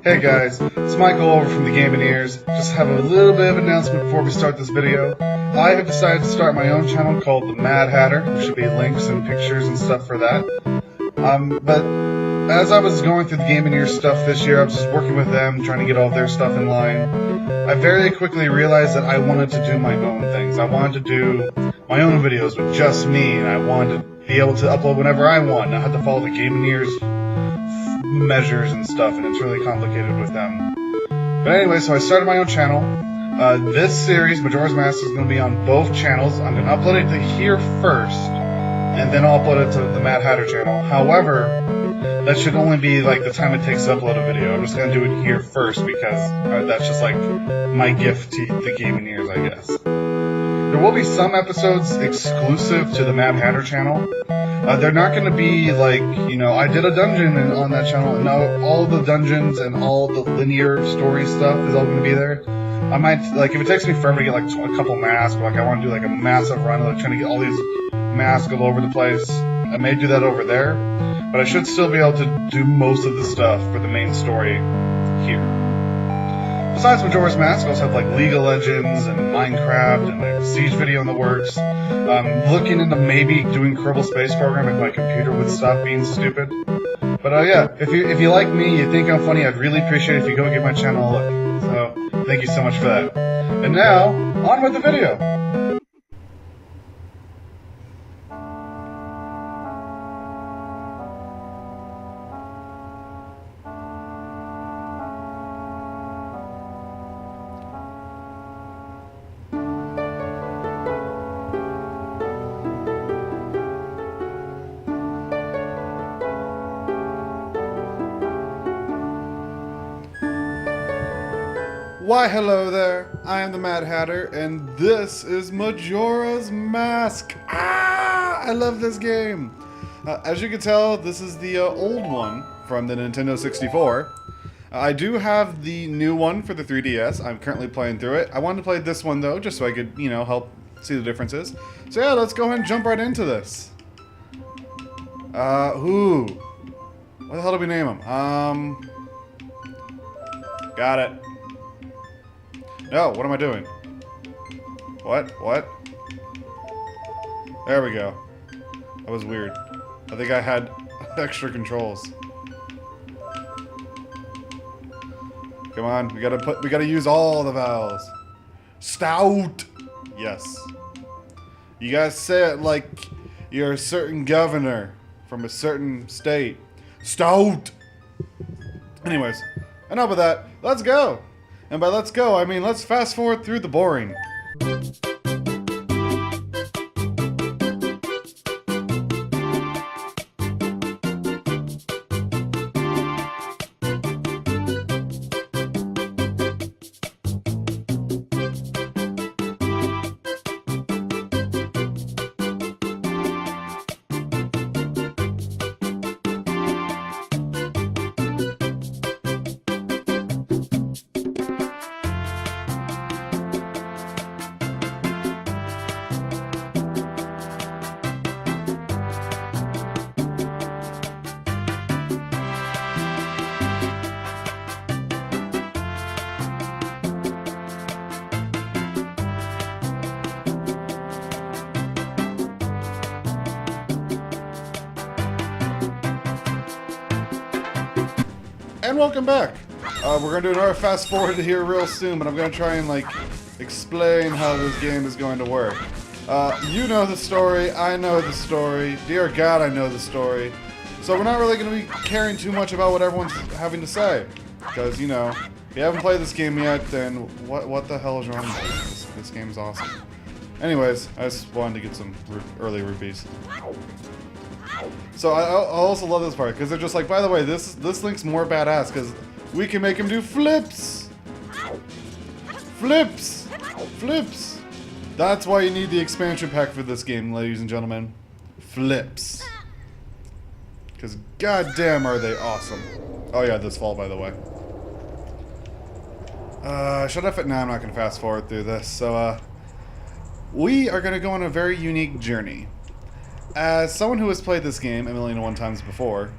Hey guys, it's Michael over from the Gaming Ears. Just have a little bit of an announcement before we start this video. I have decided to start my own channel called the Mad Hatter. There should be links and pictures and stuff for that. But as I was going through the Gaming Ears stuff this year, I was just working with them, trying to get all their stuff in line. I very quickly realized that I wanted to do my own things. I wanted to do my own videos with just me, and I wanted to be able to upload whenever I want, not have to follow the Gaming Ears measures and stuff, and it's really complicated with them. But anyway, so I started my own channel. This series, Majora's Mask, is going to be on both channels. I'm going to upload it to here first, and then I'll upload it to the Mad Hatter channel. However, that should only be like the time it takes to upload a video. I'm just going to do it here first because that's just like my gift to the Gaming Ears, I guess. There will be some episodes exclusive to the Mad Hatter channel. They're not going to be like, I did a dungeon on that channel, and now all the dungeons and all the linear story stuff is all going to be there. I might, like, if it takes me forever to get, like, a couple masks, like, I want to do, like, a massive run, like, trying to get all these masks all over the place, I may do that over there, but I should still be able to do most of the stuff for the main story here. Besides Majora's Mask, I also have, like, League of Legends and Minecraft and a Siege video in the works. Looking into maybe doing Kerbal Space Program if my computer would stop being stupid. But yeah, if you like me, you think I'm funny, I'd really appreciate it if you go give my channel a look. So, thank you so much for that. And now, on with the video! Why hello there, I am the Mad Hatter, and this is Majora's Mask! I love this game! As you can tell, this is the old one from the Nintendo 64. I do have the new one for the 3DS, I'm currently playing through it. I wanted to play this one though, just so I could, help see the differences. So yeah, let's go ahead and jump right into this. What the hell do we name him? Got it. No, what am I doing? What? There we go. That was weird. I think I had extra controls. Come on, we gotta use all the vowels. Stout! Yes. You guys say it like you're a certain governor from a certain state. Stout! Anyways, enough of that. Let's go! And by let's go, I mean let's fast forward through the boring. And welcome back! We're going to do another fast forward here real soon, but I'm going to try and explain how this game is going to work. You know the story, I know the story, dear God I know the story, so we're not really going to be caring too much about what everyone's having to say. Because, if you haven't played this game yet, then what the hell is wrong with this? This game's awesome. Anyways, I just wanted to get some early rupees. So I also love this part, because they're just like, by the way, this Link's more badass, because we can make him do flips! Flips! Flips! That's why you need the expansion pack for this game, ladies and gentlemen. Flips. Because goddamn are they awesome. Oh yeah, this fall, by the way. Should I fit? Nah, I'm not going to fast forward through this. So, we are going to go on a very unique journey. As someone who has played this game a million and one times before,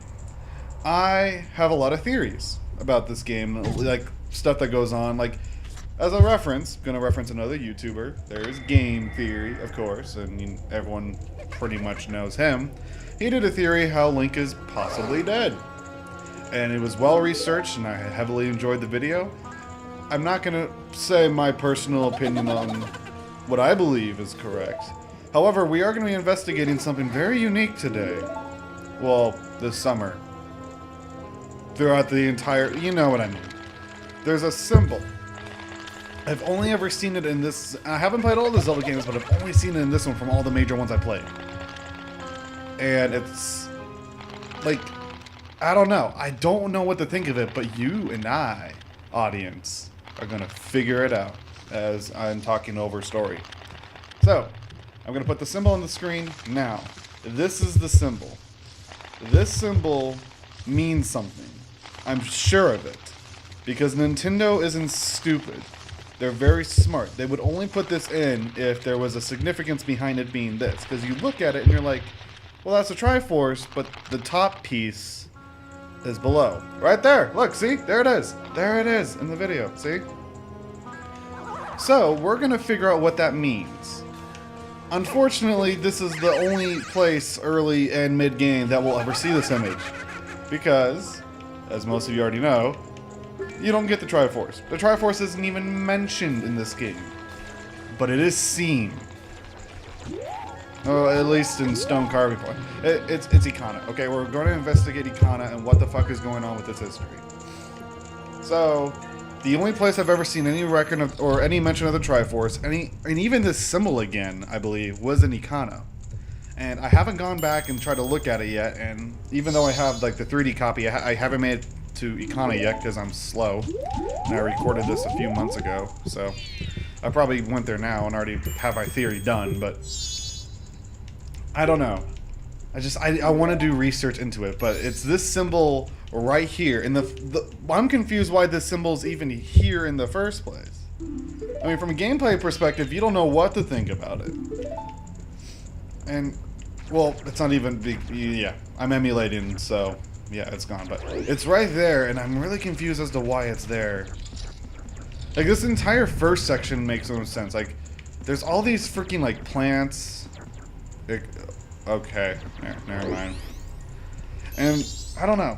I have a lot of theories about this game, like stuff that goes on. Like, as a reference, gonna reference another YouTuber. There's Game Theory, of course, and everyone pretty much knows him. He did a theory how Link is possibly dead. And it was well researched, and I heavily enjoyed the video. I'm not gonna say my personal opinion on what I believe is correct. However, we are gonna be investigating something very unique today. Well, this summer. Throughout the entire, you know what I mean. There's a symbol. I've only ever seen it in this, I haven't played all the Zelda games, but I've only seen it in this one from all the major ones I played. And it's, like, I don't know. I don't know what to think of it, but you and I, audience, are going to figure it out as I'm talking over story. So, I'm going to put the symbol on the screen now. This is the symbol. This symbol means something. I'm sure of it. Because Nintendo isn't stupid. They're very smart. They would only put this in if there was a significance behind it being this. Because you look at it and you're like, well, that's a Triforce, but the top piece is below. Right there. Look, see? There it is. There it is in the video. See? So, we're going to figure out what that means. Unfortunately, this is the only place early and mid-game that we'll ever see this image. Because, as most of you already know, you don't get the Triforce. The Triforce isn't even mentioned in this game. But it is seen. Oh, at least in stone carving point. It's Ikana. Okay, we're going to investigate Ikana and what the fuck is going on with its history. So, the only place I've ever seen any record of, or any mention of the Triforce, and even this symbol again, I believe, was in Ikana. And I haven't gone back and tried to look at it yet, and even though I have like the 3D copy, I haven't made it to Ikana yet because I'm slow. And I recorded this a few months ago, so I probably went there now and already have my theory done, but I don't know. I want to do research into it, but it's this symbol right here. And I'm confused why this symbol's even here in the first place. I mean, from a gameplay perspective, you don't know what to think about it. And, well, it's not even, yeah, I'm emulating, so, yeah, it's gone. But it's right there, and I'm really confused as to why it's there. Like, this entire first section makes no sense. Like, there's all these freaking, like, plants. Okay, never mind. And I don't know.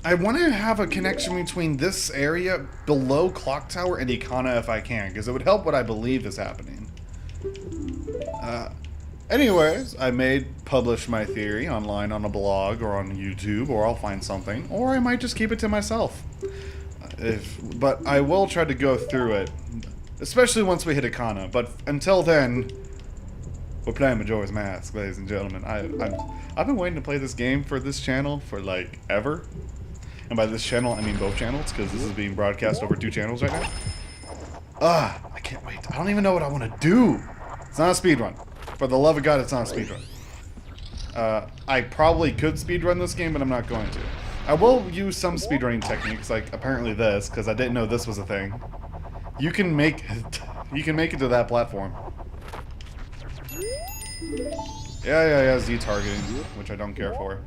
I want to have a connection between this area below Clock Tower and Ikana if I can, because it would help what I believe is happening. Anyways, I may publish my theory online on a blog or on YouTube, or I'll find something, or I might just keep it to myself. But I will try to go through it, especially once we hit Ikana. But until then, we're playing Majora's Mask, ladies and gentlemen. I've been waiting to play this game for this channel for, like, ever. And by this channel, I mean both channels, because this is being broadcast over 2 channels right now. I can't wait. I don't even know what I want to do. It's not a speedrun. For the love of God, it's not a speedrun. I probably could speedrun this game, but I'm not going to. I will use some speedrunning techniques, like apparently this, because I didn't know this was a thing. You can make it to that platform. Yeah, Z targeting, which I don't care for.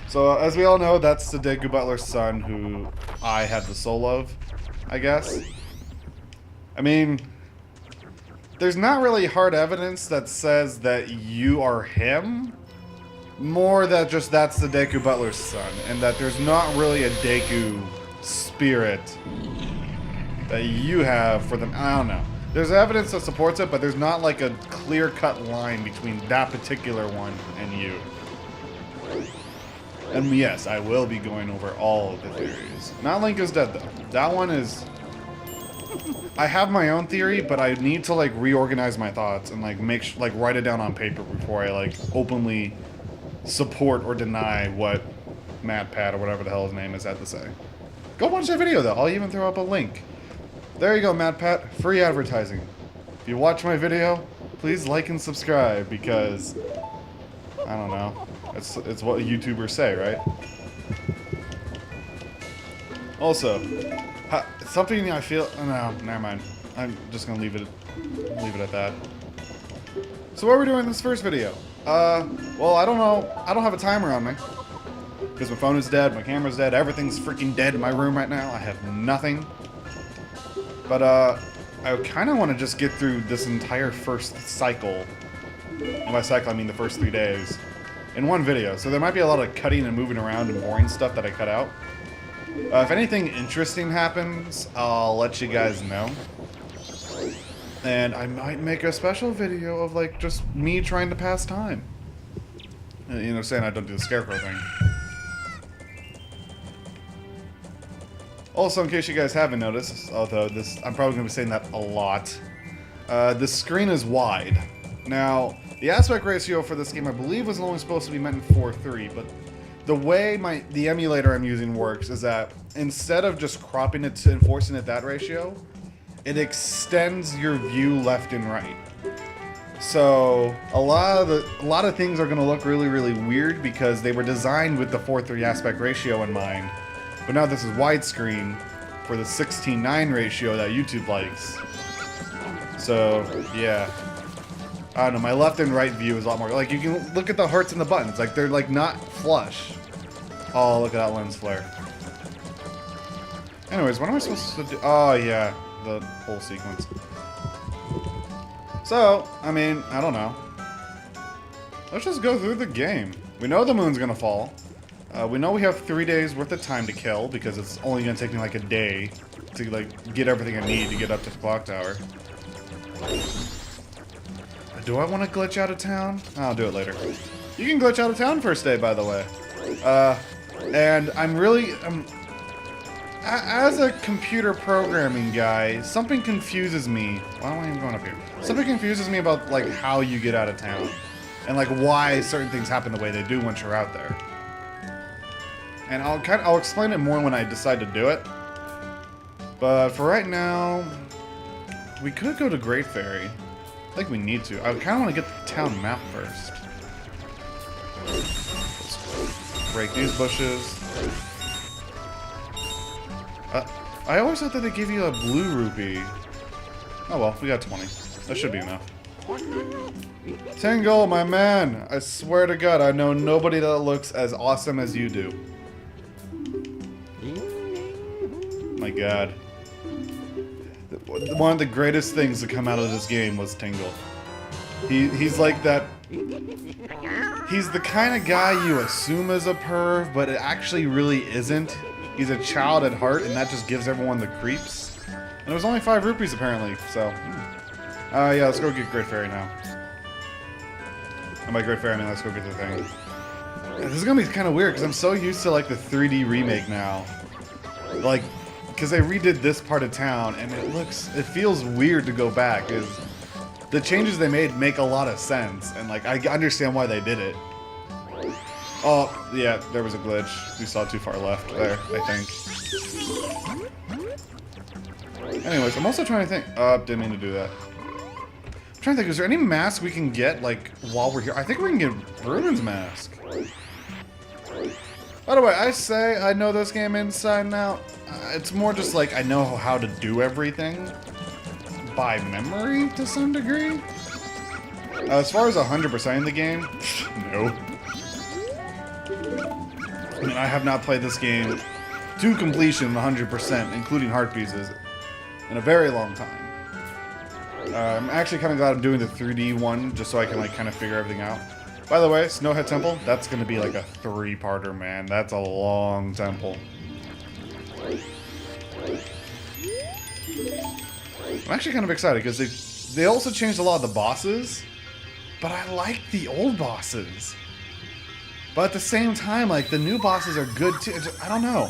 So, as we all know, that's the Deku Butler's son, who I had the soul of, I guess. I mean, there's not really hard evidence that says that you are him. More that just that's the Deku Butler's son, and that there's not really a Deku spirit that you have for them. I don't know. There's evidence that supports it, but there's not like a clear-cut line between that particular one and you. And yes, I will be going over all of the theories. Not Link is dead, though. That one is... I have my own theory, but I need to, like, reorganize my thoughts and, like, write it down on paper before I, like, openly support or deny what MADHADDER or whatever the hell his name is had to say. Go watch that video, though. I'll even throw up a link. There you go, MADHADDER. Free advertising. If you watch my video, please like and subscribe, because I don't know. It's what YouTubers say, right? Also, something I feel. No, never mind. I'm just gonna leave it at that. So what are we doing in this first video? Well, I don't know. I don't have a timer on me. Because my phone is dead, my camera's dead, everything's freaking dead in my room right now. I have nothing. But I kind of want to just get through this entire first cycle. And by cycle, I mean the first 3 days. In one video. So there might be a lot of cutting and moving around and boring stuff that I cut out. If anything interesting happens, I'll let you guys know. And I might make a special video of, like, just me trying to pass time. You know, saying I don't do the scarecrow thing. Also, in case you guys haven't noticed, although I'm probably going to be saying that a lot, the screen is wide. Now, the aspect ratio for this game, I believe, was only supposed to be meant in 4:3, but the way the emulator I'm using works is that instead of just cropping it to and forcing it that ratio, it extends your view left and right. So a lot of things are going to look really, really weird because they were designed with the 4:3 aspect ratio in mind. But now this is widescreen for the 16:9 ratio that YouTube likes. So yeah, I don't know. My left and right view is a lot more like you can look at the hearts and the buttons. Like they're like not flush. Oh, look at that lens flare. Anyways, what am I supposed to do? Oh yeah. The whole sequence. So, I mean, I don't know. Let's just go through the game. We know the moon's gonna fall. We know we have 3 days worth of time to kill because it's only gonna take me like a day to like get everything I need to get up to the clock tower. Do I want to glitch out of town? I'll do it later. You can glitch out of town first day, by the way. And as a computer programming guy, something confuses me. Why am I even going up here? Something confuses me about like how you get out of town, and like why certain things happen the way they do once you're out there. And I'll explain it more when I decide to do it. But for right now, we could go to Great Fairy. I think we need to. I kind of want to get the town map first. Let's break these bushes. I always thought that they give you a blue rupee. Oh well, we got 20. That should be enough. Tingle, my man! I swear to God, I know nobody that looks as awesome as you do. My God. One of the greatest things to come out of this game was Tingle. He's like that... He's the kind of guy you assume is a perv, but it actually really isn't. He's a child at heart, and that just gives everyone the creeps. And it was only 5 rupees, apparently, so... yeah, let's go get Great Fairy now. And by Great Fairy, I mean let's go get the thing. This is gonna be kind of weird, because I'm so used to, like, the 3D remake now. Like, because they redid this part of town, and it feels weird to go back, because the changes they made make a lot of sense, and, like, I understand why they did it. Oh, yeah, there was a glitch. We saw too far left there, I think. Anyways, I'm also trying to think... didn't mean to do that. I'm trying to think, is there any mask we can get, like, while we're here? I think we can get Ruben's mask. By the way, I say I know this game inside and out. It's more just like I know how to do everything by memory to some degree. As far as 100% in the game, no. I mean, I have not played this game to completion 100%, including heart pieces, in a very long time. I'm actually kind of glad I'm doing the 3D one, just so I can like kind of figure everything out. By the way, Snowhead Temple, that's going to be like a 3-parter, man. That's a long temple. I'm actually kind of excited because they also changed a lot of the bosses, but I like the old bosses. But at the same time, like, the new bosses are good too. I don't know.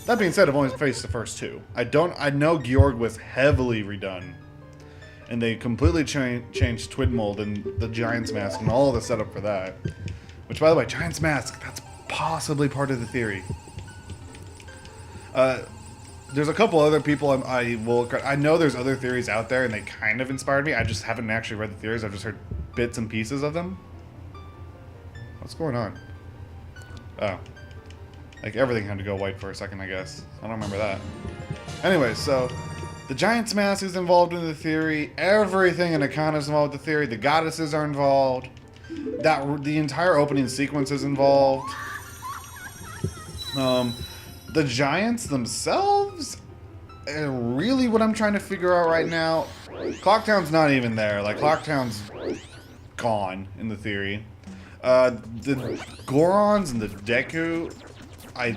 That being said, I've only faced the first 2. I know Georg was heavily redone. And they completely changed Twin Mold and the Giant's Mask and all of the setup for that. Which, by the way, Giant's Mask, that's possibly part of the theory. There's a couple other people I know there's other theories out there and they kind of inspired me. I just haven't actually read the theories. I've just heard bits and pieces of them. What's going on? Oh. Like, everything had to go white for a second, I guess. I don't remember that. Anyway, so... the Giant's Mask is involved in the theory. Everything in Akana is involved with the theory. The goddesses are involved. The entire opening sequence is involved. The giants themselves, really what I'm trying to figure out right now, Clocktown's not even there. Like, Clocktown's gone, in the theory. The Gorons and the Deku, I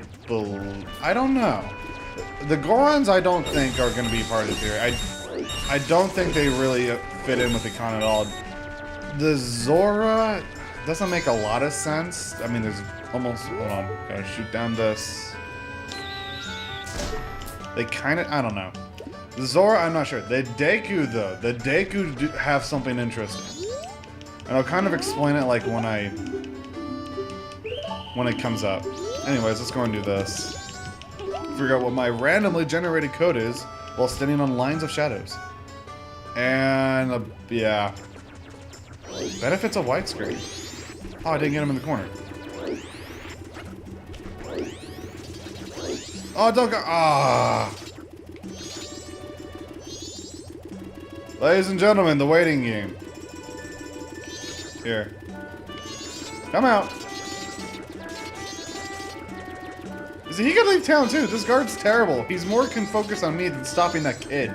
don't know. The Gorons I don't think are going to be part of the theory. I don't think they really fit in with the con at all. The Zora doesn't make a lot of sense. I mean, there's almost... Hold on. Gotta shoot down this. They kind of... I don't know. The Zora, I'm not sure. The Deku, though. The Deku do have something interesting. And I'll kind of explain it, like, when it comes up. Anyways, let's go and do this. Figure out what my randomly generated code is while standing on lines of shadows. And, yeah. Bet if it's a widescreen. Oh, I didn't get him in the corner. Oh, don't go. Ah. Ladies and gentlemen, the waiting game. Here. Come out. See, he could leave town too. This guard's terrible. He's more can focus on me than stopping that kid.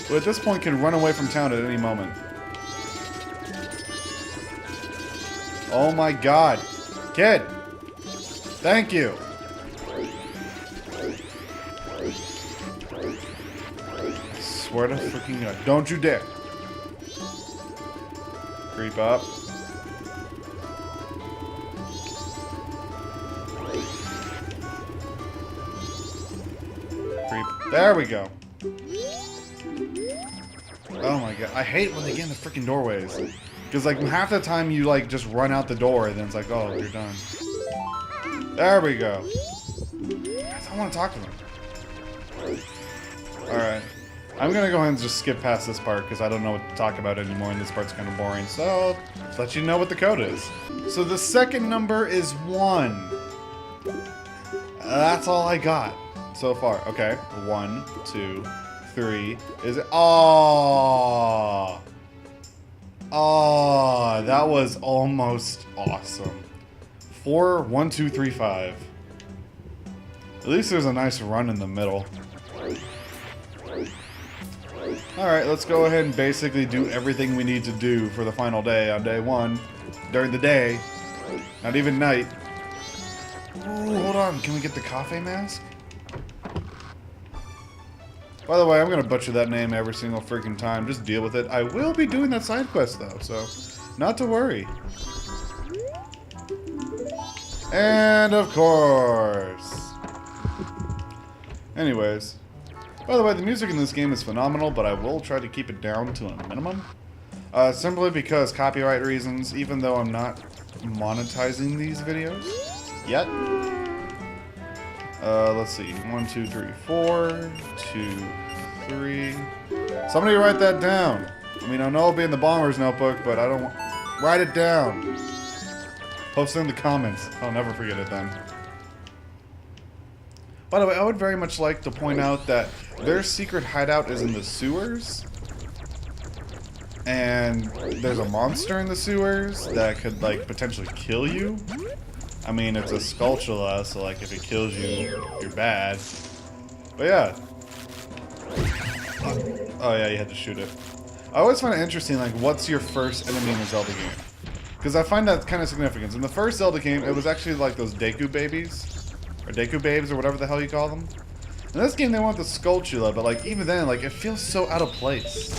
Who at this point can run away from town at any moment. Oh my god. Kid. Thank you. I swear to freaking god. Don't you dare. Creep up. Creep. There we go. Oh my god. I hate when they get in the freaking doorways. Because, like, half the time you, like, just run out the door and then it's like, oh, you're done. There we go. I want to talk to them. Alright. I'm going to go ahead and just skip past this part because I don't know what to talk about anymore and this part's kind of boring. So, I'll let you know what the code is. So, the second number is 1. That's all I got so far. Okay. 1, 2, 3. Is it? Oh. Oh, that was almost awesome. 4, 1, 2, 3, 5. At least there's a nice run in the middle. Alright, let's go ahead and basically do everything we need to do for the final day on day 1. During the day. Not even night. Ooh, hold on. Can we get the cafe mask? By the way, I'm going to butcher that name every single freaking time. Just deal with it. I will be doing that side quest, though, so not to worry. And, of course. Anyways. By the way, the music in this game is phenomenal, but I will try to keep it down to a minimum. Simply because copyright reasons, even though I'm not monetizing these videos yet. Let's see. 1, 2, 3, 4. 2, 3. Somebody write that down. I mean, I know it'll be in the bomber's notebook, but I don't want... Write it down. Post it in the comments. I'll never forget it then. By the way, I would very much like to point out that their secret hideout is in the sewers. And there's a monster in the sewers that could, like, potentially kill you. I mean, it's a Skulltula, so, like, if it kills you, you're bad. But, yeah. Oh, yeah, you had to shoot it. I always find it interesting, like, what's your first enemy in a Zelda game? Because I find that kind of significant. In the first Zelda game, it was actually, like, those Deku babies. Or Deku babes, or whatever the hell you call them. In this game, they want the Skulltula, but, like, even then, like, it feels so out of place.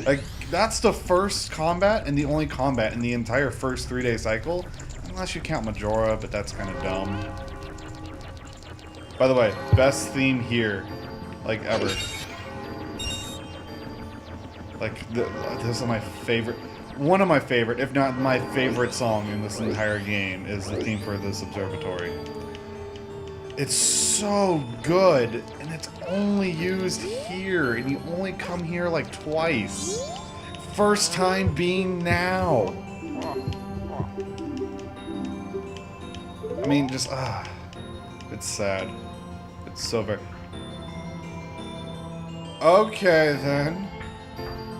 Like, that's the first combat and the only combat in the entire first 3-day cycle. Unless you count Majora, but that's kind of dumb. By the way, best theme here, like, ever. Like, this is my favorite, one of my favorite, if not my favorite song in this entire game is the theme for this observatory. It's so good, and it's only used here, and you only come here like twice. First time being now. I mean, just, it's sad. It's so very... Okay, then.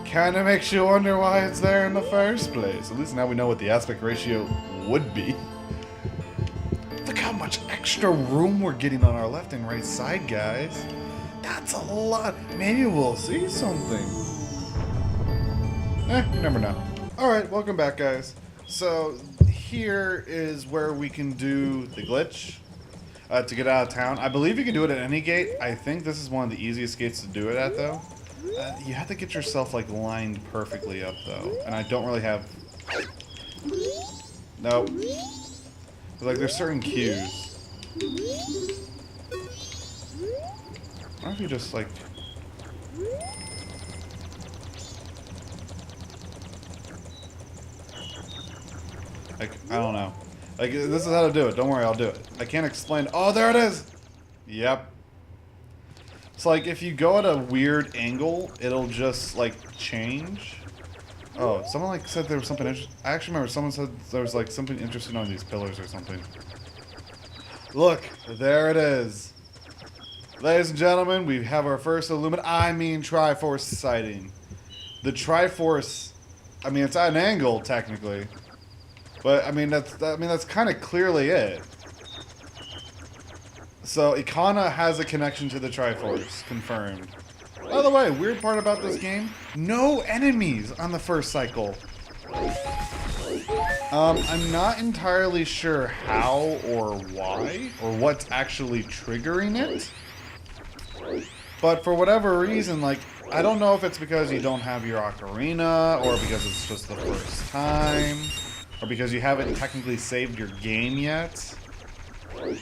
Kinda makes you wonder why it's there in the first place. At least now we know what the aspect ratio would be. Look how much extra extra room we're getting on our left and right side, guys. That's a lot. Maybe we'll see something. You never know. Alright, welcome back, guys. So, here is where we can do the glitch to get out of town. I believe you can do it at any gate. I think this is one of the easiest gates to do it at, though. You have to get yourself, like, lined perfectly up, though. And I don't really have... Nope. But, like, there's certain cues. Why don't you just, like... Like, I don't know. Like, this is how to do it. Don't worry, I'll do it. I can't explain. Oh, there it is! Yep. So, like, if you go at a weird angle, it'll just, like, change. Oh, someone, like, said there was something interesting. I actually remember someone said there was, like, something interesting on these pillars or something. Look, there it is. Ladies and gentlemen, we have our first Triforce sighting. The Triforce, I mean, it's at an angle, technically. But, I mean, that's kind of clearly it. So, Ikana has a connection to the Triforce, confirmed. By the way, weird part about this game, no enemies on the first cycle. I'm not entirely sure how or why, or what's actually triggering it. But for whatever reason, like, I don't know if it's because you don't have your ocarina, or because it's just the first time, or because you haven't technically saved your game yet. I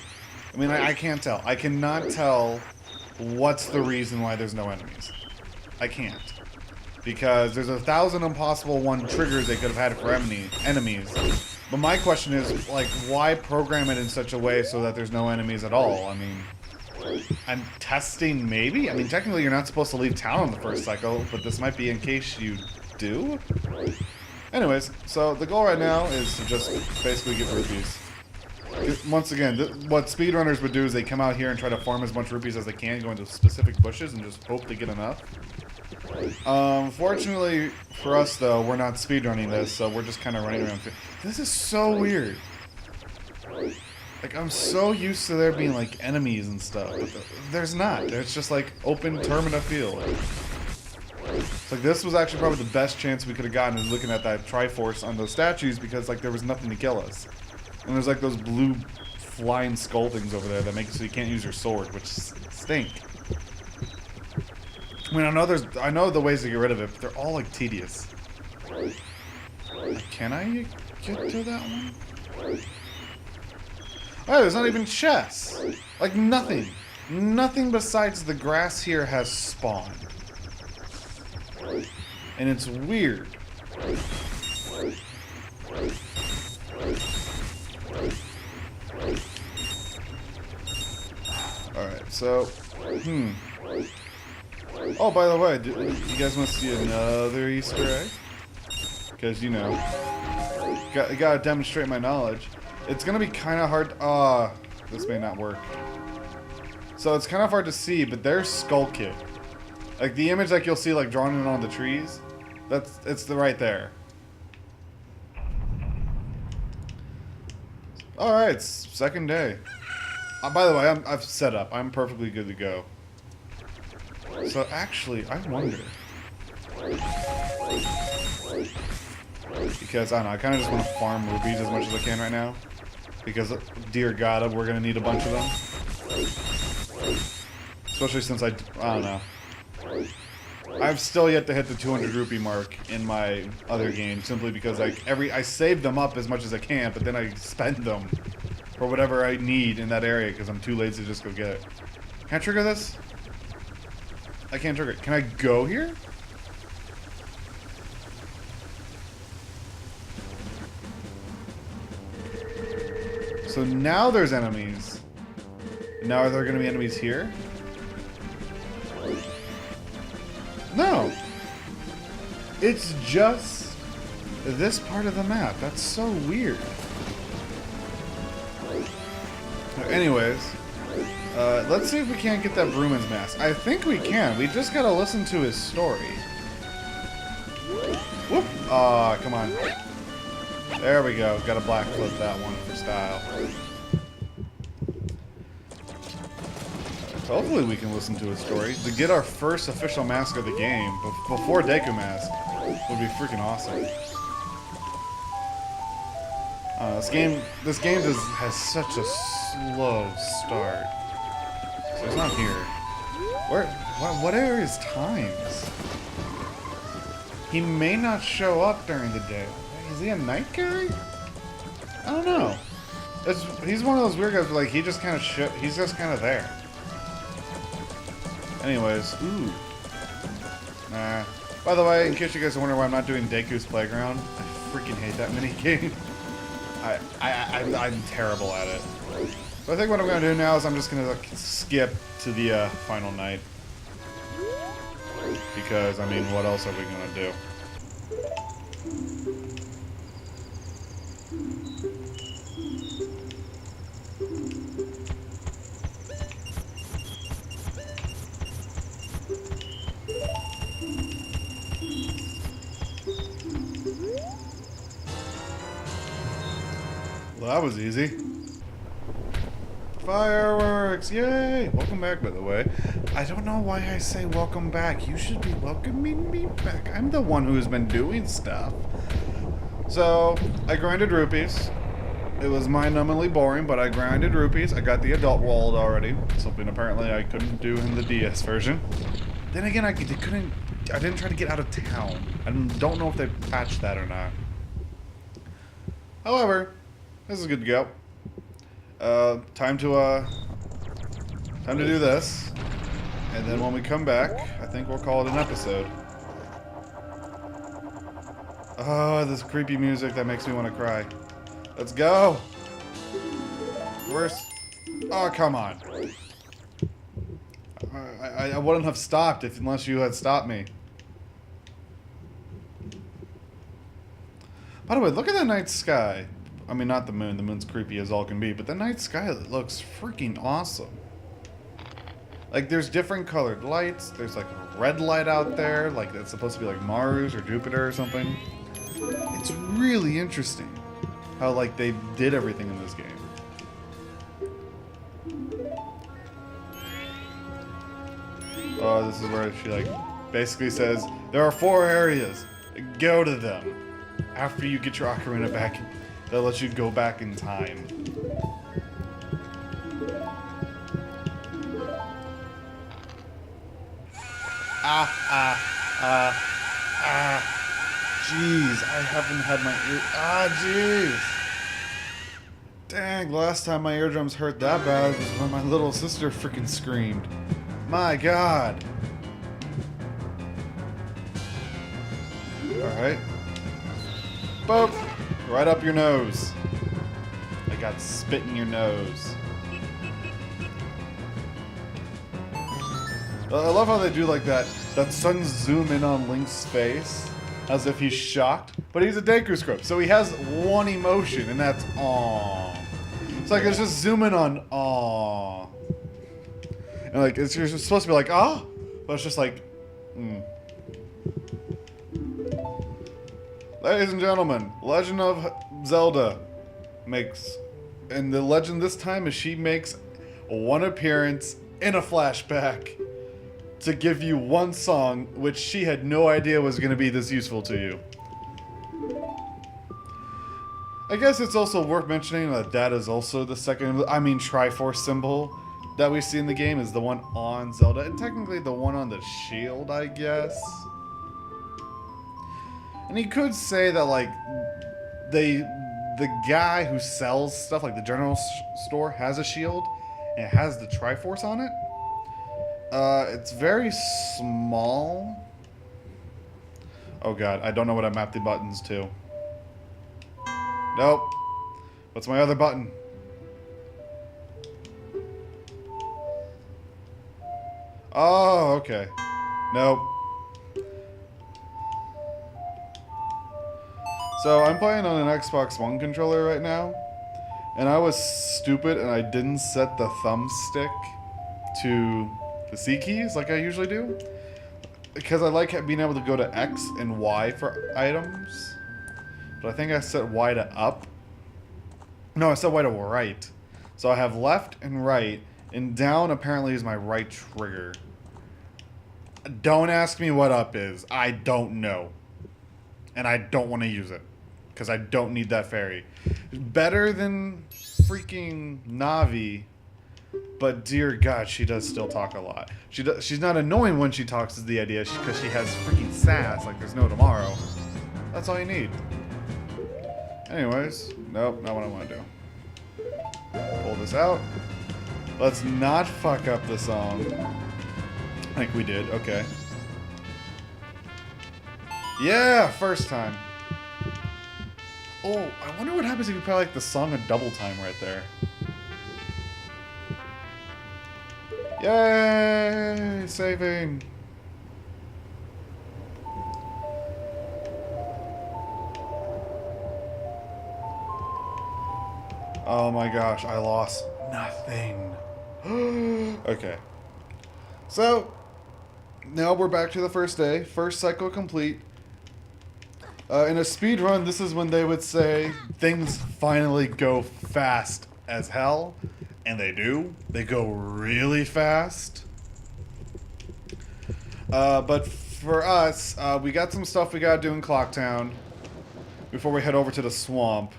mean, I can't tell. I cannot tell what's the reason why there's no enemies. I can't. Because there's 1,000 impossible triggers they could have had for enemies. But my question is, like, why program it in such a way so that there's no enemies at all? I mean, I'm testing maybe? I mean, technically you're not supposed to leave town on the first cycle, but this might be in case you do? Anyways, so the goal right now is to just basically get rupees. Once again, what speedrunners would do is they come out here and try to farm as much rupees as they can, go into specific bushes and just hope to get enough. Fortunately for us, though, we're not speedrunning this, so we're just kind of running around. This is so weird. Like, I'm so used to there being, like, enemies and stuff, but there's not. There's just, like, open Termina field. It's like, this was actually probably the best chance we could have gotten is looking at that Triforce on those statues, because, like, there was nothing to kill us. And there's, like, those blue flying skull things over there that make it so you can't use your sword, which stink. I mean, I know the ways to get rid of it, but they're all, like, tedious. Can I get to that one? Oh, there's not even chests. Like, nothing. Nothing besides the grass here has spawned. And it's weird. Alright, so... Oh, by the way, you guys want to see another Easter egg? Because, you know, gotta demonstrate my knowledge. It's gonna be kind of hard. This may not work. So it's kind of hard to see, but there's Skull Kid. Like the image, like you'll see, like drawn in on the trees. It's right there. All right, it's second day. By the way, I've set up. I'm perfectly good to go. So actually, I wonder. Because, I don't know, I kind of just want to farm rupees as much as I can right now. Because, dear God, we're going to need a bunch of them. Especially since I don't know. I've still yet to hit the 200 rupee mark in my other game, simply because I save them up as much as I can, but then I spend them for whatever I need in that area because I'm too lazy to just go get it. Can I trigger this? I can't trigger it. Can I go here? So now there's enemies. Now are there going to be enemies here? No. It's just this part of the map. That's so weird. Anyways, let's see if we can't get that Bruman's mask. I think we can. We just gotta listen to his story. Whoop! Aw, come on. There we go. Gotta black flip that one for style. So hopefully we can listen to a story. To get our first official mask of the game, before Deku Mask, would be freaking awesome. This game has such a slow start. So he's not here. What are his times? He may not show up during the day. Is he a night guy? I don't know. He's one of those weird guys where, like, he just kind of he's just kind of there. Anyways, ooh. Nah. By the way, in case you guys are wondering why I'm not doing Deku's Playground, I freaking hate that mini game. I'm terrible at it. So I think what I'm gonna do now is I'm just gonna skip to the final night. Because, I mean, what else are we gonna do? Well, that was easy. Fireworks! Yay! Welcome back, by the way. I don't know why I say welcome back. You should be welcoming me back. I'm the one who's been doing stuff. So, I grinded rupees. It was mind-numbingly boring, but I grinded rupees. I got the adult wallet already. Something apparently I couldn't do in the DS version. Then again, I didn't try to get out of town. I don't know if they patched that or not. However, this is good to go. Time to do this, and then when we come back, I think we'll call it an episode. Oh, this creepy music that makes me want to cry. Let's go. First, oh come on. I wouldn't have stopped unless you had stopped me. By the way, look at that night sky. I mean, not the moon. The moon's creepy as all can be. But the night sky looks freaking awesome. Like, there's different colored lights. There's, like, a red light out there. Like, it's supposed to be, like, Mars or Jupiter or something. It's really interesting how, like, they did everything in this game. Oh, this is where she, like, basically says, there are 4 areas. Go to them. After you get your ocarina back, they'll let you go back in time. Jeez, I haven't had my ear. Jeez. Dang, last time my eardrums hurt that bad was when my little sister freaking screamed. My God. Alright. Boop. Right up your nose. I got spit in your nose. I love how they do like that sun zoom in on Link's face as if he's shocked. But he's a Deku script, so he has one emotion, and that's aww. It's like it's just zooming on aww. And like you're supposed to be like, ah, but it's just like, Ladies and gentlemen, Legend of Zelda makes, and the legend this time is she makes one appearance in a flashback to give you one song which she had no idea was going to be this useful to you. I guess it's also worth mentioning that is also the second, Triforce symbol that we see in the game is the one on Zelda, and technically the one on the shield, I guess. And you could say that, like, the guy who sells stuff, like the general store, has a shield, and it has the Triforce on it. It's very small. Oh God, I don't know what I mapped the buttons to. Nope. What's my other button? Oh, okay. Nope. So I'm playing on an Xbox One controller right now, and I was stupid and I didn't set the thumbstick to the C keys like I usually do, because I like being able to go to X and Y for items, but I think I set Y to up. No, I set Y to right. So I have left and right, And down apparently is my right trigger. Don't ask me what up is. I don't know. And I don't want to use it. Because I don't need that fairy. Better than freaking Navi. But dear God, she does still talk a lot. She's not annoying when she talks is the idea. Because she has freaking sass like there's no tomorrow. That's all you need. Anyways. Nope, not what I want to do. Pull this out. Let's not fuck up the song. I think we did. Okay. Yeah, first time. Oh, I wonder what happens if you play like the song a double time right there. Yay! Saving. Oh my gosh, I lost nothing. Okay. So, now we're back to the first day. First cycle complete. In a speed run, this is when they would say things finally go fast as hell. And they do. They go really fast. But for us, we got some stuff we gotta do in Clocktown before we head over to the swamp.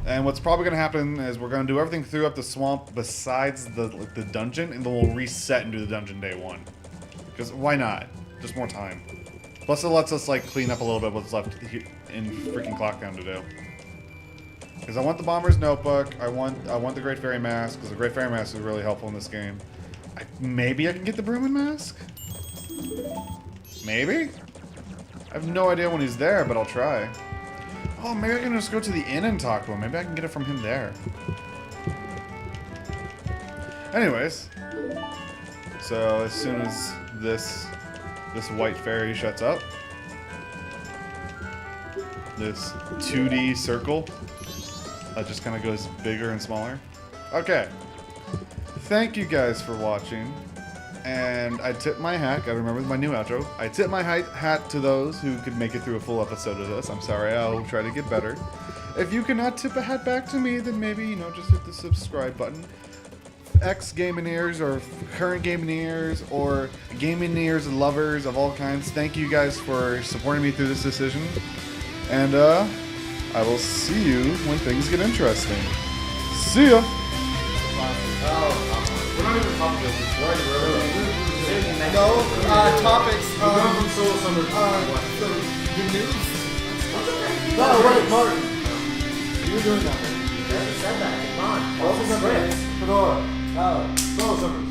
And what's probably going to happen is we're going to do everything through up the swamp besides the dungeon, and then we'll reset and do the dungeon day one. Because why not? Just more time. Plus it lets us like clean up a little bit what's left in freaking Clocktown to do. Because I want the Bomber's Notebook, I want the Great Fairy Mask, because the Great Fairy Mask is really helpful in this game. Maybe I can get the Broomin' Mask? Maybe? I have no idea when he's there, but I'll try. Oh, maybe I can just go to the inn and talk to him. Maybe I can get it from him there. Anyways. So, as soon as this white fairy shuts up. This 2D circle. That just kind of goes bigger and smaller. Okay. Thank you guys for watching. And I tip my hat, gotta remember my new outro. I tip my hat to those who could make it through a full episode of this. I'm sorry, I'll try to get better. If you cannot tip a hat back to me, then maybe, you know, just hit the subscribe button. Ex-Gaming-ears or current Gaming-ears or Gaming-ears lovers of all kinds, thank you guys for supporting me through this decision. And, I will see you when things get interesting. See ya! We're not even talking about this. No, topics. We're going from Soul Summer The news. No, wait, Martin. You're doing that. You said that. Come on. What was that? Fedora. Oh. Soul Summer.